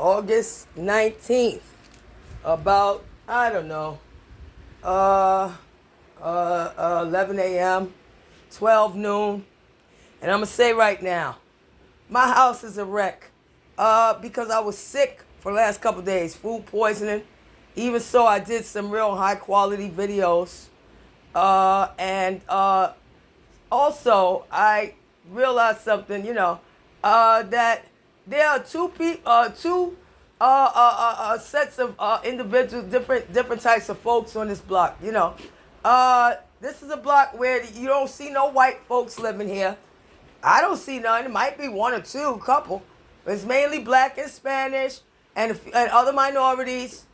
August 19th, about, I don't know, uh, 11 a.m., 12 noon. And I'm going to say right now, my house is a wreck because I was sick for the last couple of days, food poisoning. Even so, I did some real high quality videos. And also, I realized something, that there are two sets of individuals, different types of folks on this block. This is a block where you don't see no white folks living here. I don't see none. It might be one or two, couple, but it's mainly black and Spanish and other minorities.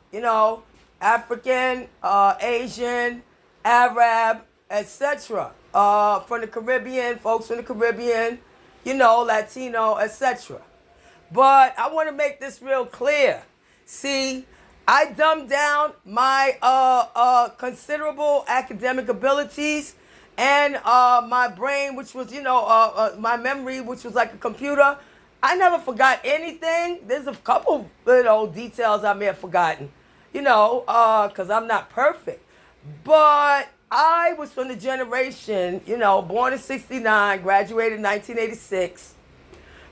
African, Asian, Arab, etc. From the Caribbean, folks from the Caribbean, Latino, etc. But I want to make this real clear. See, I dumbed down my considerable academic abilities and my brain, which was, my memory, which was like a computer. I never forgot anything. There's a couple, details I may have forgotten, because I'm not perfect. But I was from the generation, born in 69, graduated in 1986,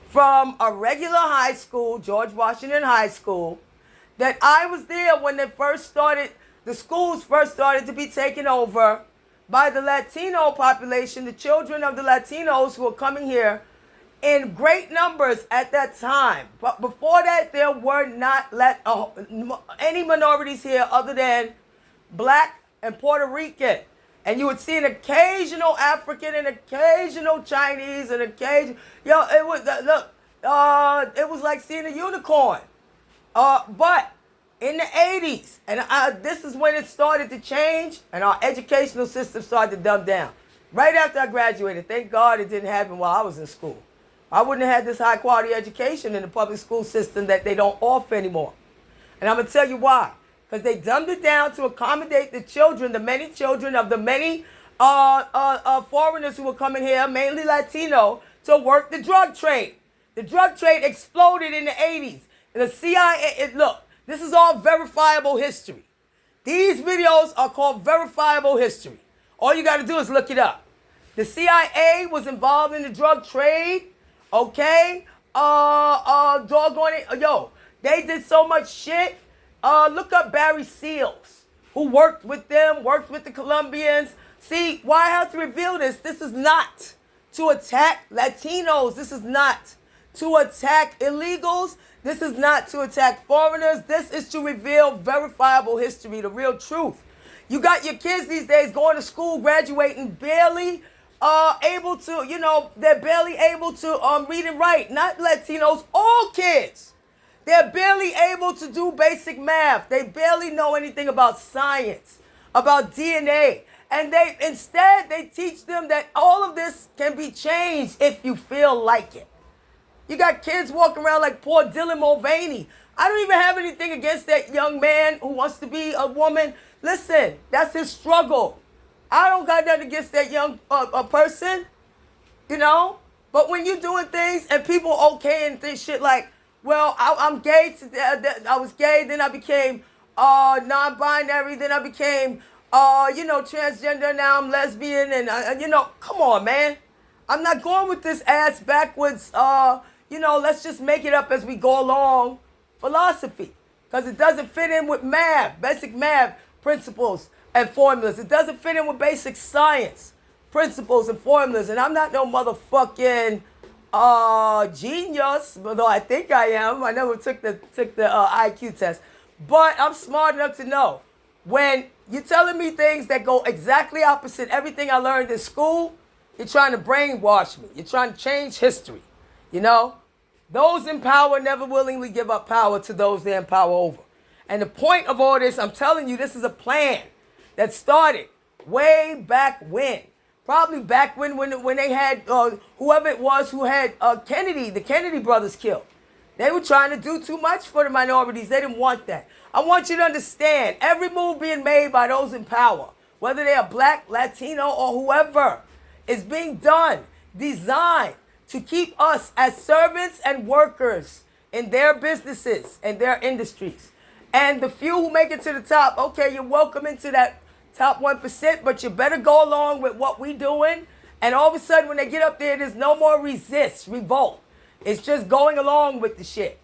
from a regular high school, George Washington High School, that I was there when the schools first started to be taken over by the Latino population, the children of the Latinos who were coming here in great numbers at that time. But before that, there were not any minorities here other than black and Puerto Rican. And you would see an occasional African, an occasional Chinese, an occasional... it was like seeing a unicorn. But in the 80s, and this is when it started to change, and our educational system started to dumb down. Right after I graduated, thank God it didn't happen while I was in school. I wouldn't have had this high quality education in the public school system that they don't offer anymore. And I'm going to tell you why. Because they dumbed it down to accommodate the many children of the many foreigners who were coming here, mainly Latino, to work the drug trade. The drug trade exploded in the 80s. And the CIA, look, this is all verifiable history. These videos are called verifiable history. All you got to do is look it up. The CIA was involved in the drug trade, okay? Doggone it. Yo, they did so much shit. Look up Barry Seals, who worked with them, worked with the Colombians. See, why I have to reveal this? This is not to attack Latinos. This is not to attack illegals. This is not to attack foreigners. This is to reveal verifiable history, the real truth. You got your kids these days going to school, graduating, barely able to, they're barely able to read and write. Not Latinos, all kids. They're barely able to do basic math. They barely know anything about science, about DNA. And instead they teach them that all of this can be changed if you feel like it. You got kids walking around like poor Dylan Mulvaney. I don't even have anything against that young man who wants to be a woman. Listen, that's his struggle. I don't got nothing against that young person, But when you're doing things and people okaying this shit like, well, I'm gay. I was gay, then I became non-binary, then I became, transgender, now I'm lesbian, and, come on, man. I'm not going with this ass backwards, let's just make it up as we go along philosophy. Because it doesn't fit in with math, basic math principles and formulas. It doesn't fit in with basic science principles and formulas. And I'm not no motherfucking... genius, although I think I am. I never took the IQ test, but I'm smart enough to know when you're telling me things that go exactly opposite everything I learned in school. You're trying to brainwash me. You're trying to change history. Those in power never willingly give up power to those they empower over. And the point of all this, I'm telling you, this is a plan that started way back when. Probably back when they had whoever it was who had the Kennedy brothers killed. They were trying to do too much for the minorities. They didn't want that. I want you to understand, every move being made by those in power, whether they are black, Latino, or whoever, is being done, designed to keep us as servants and workers in their businesses and their industries. And the few who make it to the top, okay, you're welcome into that top 1%, but you better go along with what we doing. And all of a sudden, when they get up there, there's no more revolt. It's just going along with the shit.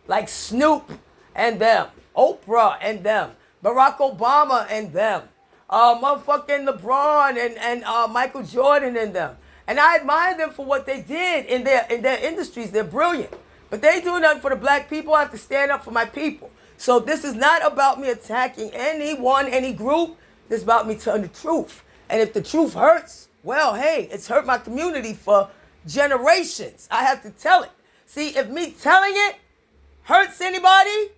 Like Snoop and them, Oprah and them, Barack Obama and them, motherfucking LeBron and Michael Jordan and them. And I admire them for what they did in their industries. They're brilliant. But they ain't doing nothing for the black people. I have to stand up for my people. So this is not about me attacking anyone, any group. This is about me telling the truth. And if the truth hurts, well, hey, it's hurt my community for generations. I have to tell it. See, if me telling it hurts anybody,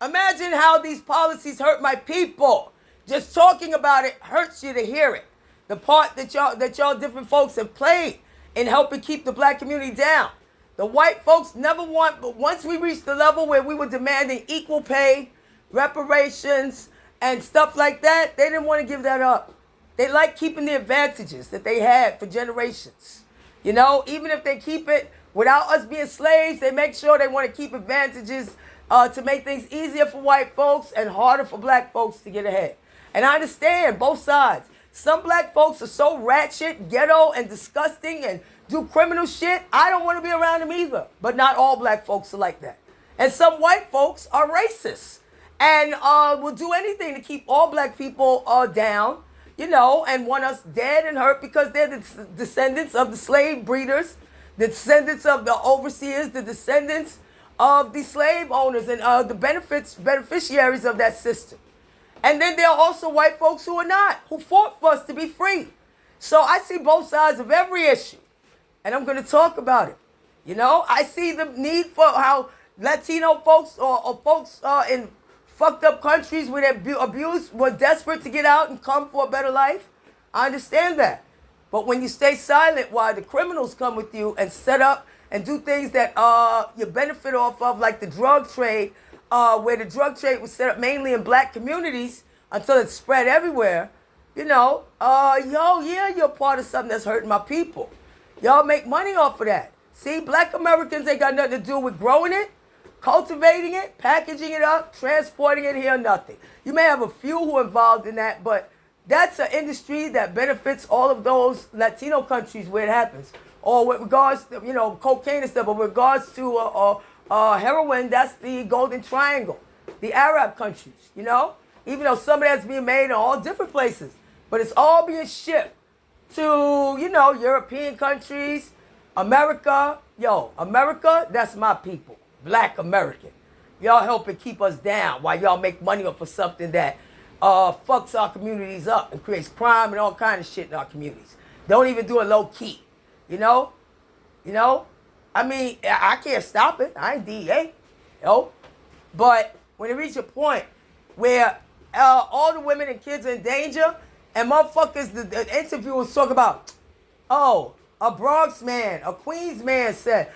imagine how these policies hurt my people. Just talking about it hurts you to hear it. The part that y'all different folks have played in helping keep the black community down. The white folks never want, but once we reached the level where we were demanding equal pay, reparations, and stuff like that, they didn't want to give that up. They like keeping the advantages that they had for generations. You know, even if they keep it without us being slaves, they make sure they want to keep advantages to make things easier for white folks and harder for black folks to get ahead. And I understand both sides. Some black folks are so ratchet, ghetto, and disgusting and do criminal shit. I don't want to be around them either. But not all black folks are like that. And some white folks are racist and will do anything to keep all black people down, you know, and want us dead and hurt because they're the descendants of the slave breeders, the descendants of the overseers, the descendants of the slave owners and the beneficiaries of that system. And then there are also white folks who are not, who fought for us to be free. So I see both sides of every issue. And I'm going to talk about it. You know, I see the need for how Latino folks or folks in fucked up countries where they're abused were desperate to get out and come for a better life. I understand that. But when you stay silent while the criminals come with you and set up and do things that you benefit off of, like the drug trade, where the drug trade was set up mainly in black communities until it spread everywhere, you know, you're part of something that's hurting my people. Y'all make money off of that. See, black Americans ain't got nothing to do with growing it, cultivating it, packaging it up, transporting it here, nothing. You may have a few who are involved in that, but that's an industry that benefits all of those Latino countries where it happens. Or with regards to, you know, cocaine and stuff, but with regards to heroin, that's the Golden Triangle, the Arab countries, you know? Even though some of that's being made in all different places. But it's all being shipped to, you know, European countries, America. Yo, America, that's my people. Black American. Y'all helping keep us down while y'all make money off of something that fucks our communities up and creates crime and all kind of shit in our communities. Don't even do it low key. You know? You know? I mean, I can't stop it. I ain't DEA. You know? But when it reaches a point where all the women and kids are in danger and motherfuckers, the interviewers talk about, oh, a Bronx man, a Queens man said,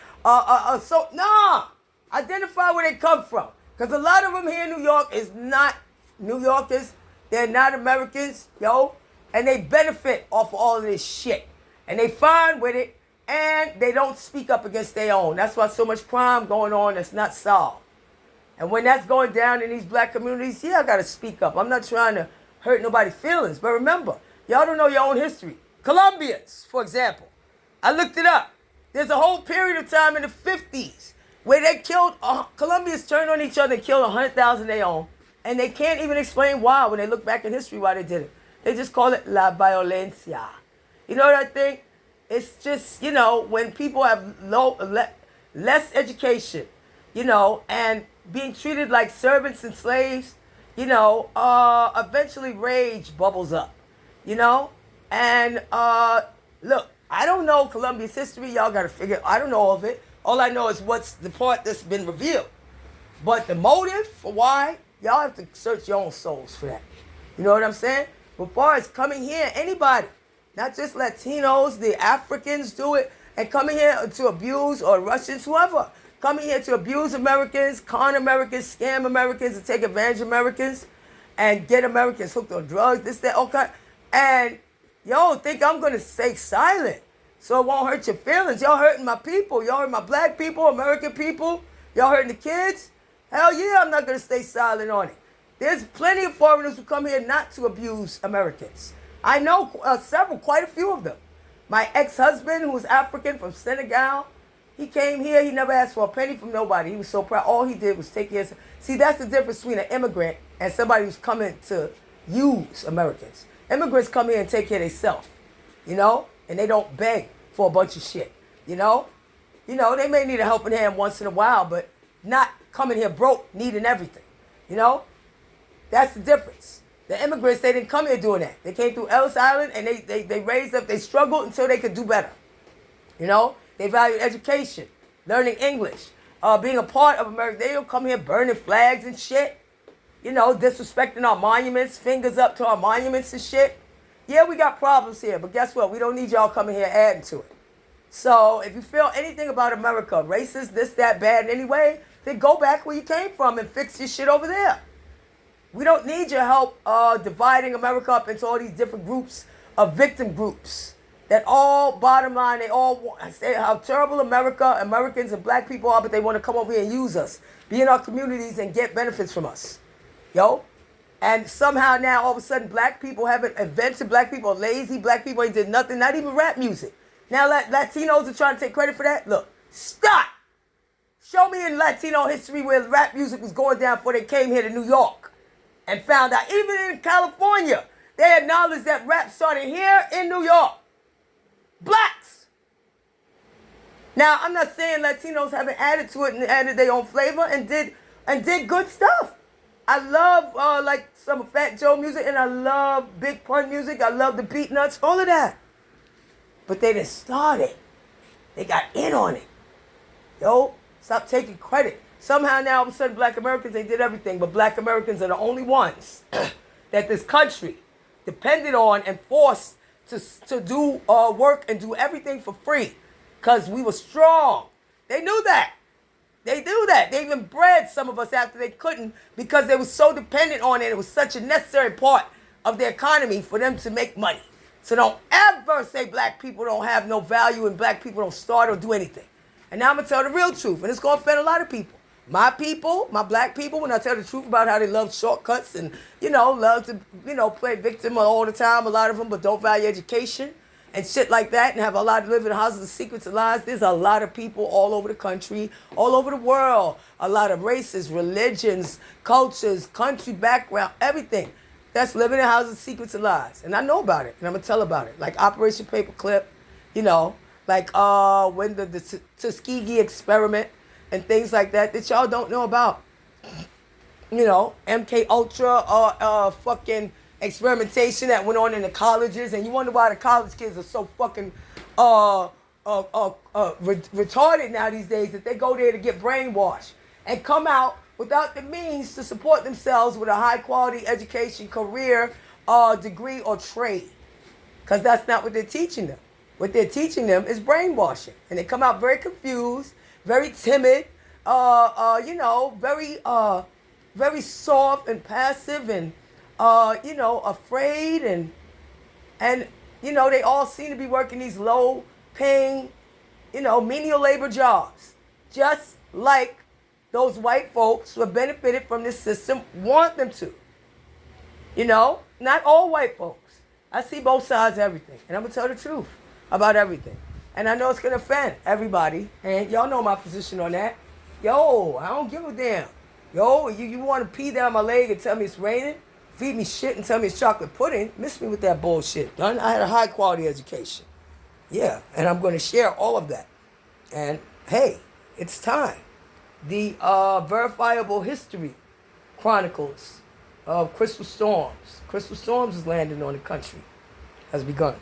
identify where they come from. Because a lot of them here in New York is not New Yorkers. They're not Americans, yo. And they benefit off of all of this shit. And they fine with it. And they don't speak up against their own. That's why so much crime going on that's not solved. And when that's going down in these black communities, yeah, I got to speak up. I'm not trying to hurt nobody's feelings. But remember, y'all don't know your own history. Colombians, for example. I looked it up. There's a whole period of time in the 50s where they killed, Colombians turned on each other and killed 100,000 of their own. And they can't even explain why when they look back in history why they did it. They just call it la violencia. You know what I think? It's just, you know, when people have less education, you know, and being treated like servants and slaves, you know, eventually rage bubbles up, you know? And look, I don't know Colombia's history. Y'all got to figure, I don't know all of it. All I know is what's the part that's been revealed. But the motive for why, y'all have to search your own souls for that. You know what I'm saying? But as far as coming here, anybody, not just Latinos, the Africans do it, and coming here to abuse, or Russians, whoever, coming here to abuse Americans, con Americans, scam Americans, and take advantage of Americans, and get Americans hooked on drugs, this, that, okay. And yo, think I'm going to stay silent so it won't hurt your feelings. Y'all hurting my people. Y'all hurt my black people, American people. Y'all hurting the kids? Hell yeah, I'm not going to stay silent on it. There's plenty of foreigners who come here not to abuse Americans. I know quite a few of them. My ex-husband, who was African from Senegal, he came here. He never asked for a penny from nobody. He was so proud. All he did was take his... See, that's the difference between an immigrant and somebody who's coming to use Americans. Immigrants come here and take care of themselves, you know? And they don't beg for a bunch of shit, you know? You know, they may need a helping hand once in a while, but not coming here broke, needing everything, you know? That's the difference. The immigrants, they didn't come here doing that. They came through Ellis Island and they raised up, they struggled until they could do better. You know? They valued education, learning English, being a part of America. They don't come here burning flags and shit. You know, disrespecting our monuments, fingers up to our monuments and shit. Yeah, we got problems here, but guess what? We don't need y'all coming here adding to it. So if you feel anything about America, racist, this, that, bad in any way, then go back where you came from and fix your shit over there. We don't need your help dividing America up into all these different groups of victim groups that all, bottom line, they all say how terrible Americans and black people are, but they want to come over here and use us, be in our communities and get benefits from us. Yo? And somehow now, all of a sudden, black people haven't invented, black people are lazy, black people ain't did nothing, not even rap music. Now Latinos are trying to take credit for that? Look, stop! Show me in Latino history where rap music was going down before they came here to New York and found out. Even in California, they acknowledged that rap started here in New York. Blacks. Now, I'm not saying Latinos haven't added to it and added their own flavor and did good stuff. I love like some Fat Joe music and I love Big Pun music. I love the Beat Nuts, all of that. But they didn't start it. They got in on it. Yo, stop taking credit. Somehow now, all of a sudden, black Americans, they did everything. But black Americans are the only ones that this country depended on and forced to do work and do everything for free. Because we were strong. They knew that. They do that. They even bred some of us after they couldn't because they were so dependent on it. It was such a necessary part of their economy for them to make money. So don't ever say black people don't have no value and black people don't start or do anything. And now I'm going to tell the real truth. And it's going to offend a lot of people. My people, my black people, when I tell the truth about how they love shortcuts and, you know, love to, you know, play victim all the time, a lot of them, but don't value education and shit like that and have a lot of live in houses of secrets and lies. There's a lot of people all over the country, all over the world, a lot of races, religions, cultures, country background, everything that's living in houses of secrets and lies. And I know about it, and I'm going to tell about it. Like Operation Paperclip, you know, like when the Tuskegee experiment and things like that y'all don't know about. You know, MK Ultra, fucking experimentation that went on in the colleges, and you wonder why the college kids are so fucking retarded now these days that they go there to get brainwashed and come out without the means to support themselves with a high quality education, career, degree, or trade. Because that's not what they're teaching them. What they're teaching them is brainwashing. And they come out very confused, very timid, you know, very soft and passive and, you know, afraid. And, you know, they all seem to be working these low paying, you know, menial labor jobs. Just like those white folks who have benefited from this system want them to. You know, not all white folks. I see both sides of everything. And I'm going to tell the truth about everything. And I know it's going to offend everybody. And y'all know my position on that. Yo, I don't give a damn. Yo, you want to pee down my leg and tell me it's raining? Feed me shit and tell me it's chocolate pudding? Miss me with that bullshit, done. I had a high quality education. Yeah, and I'm going to share all of that. And hey, it's time. The verifiable history chronicles of Crystal Storms. Crystal Storms is landing on the country. Has begun.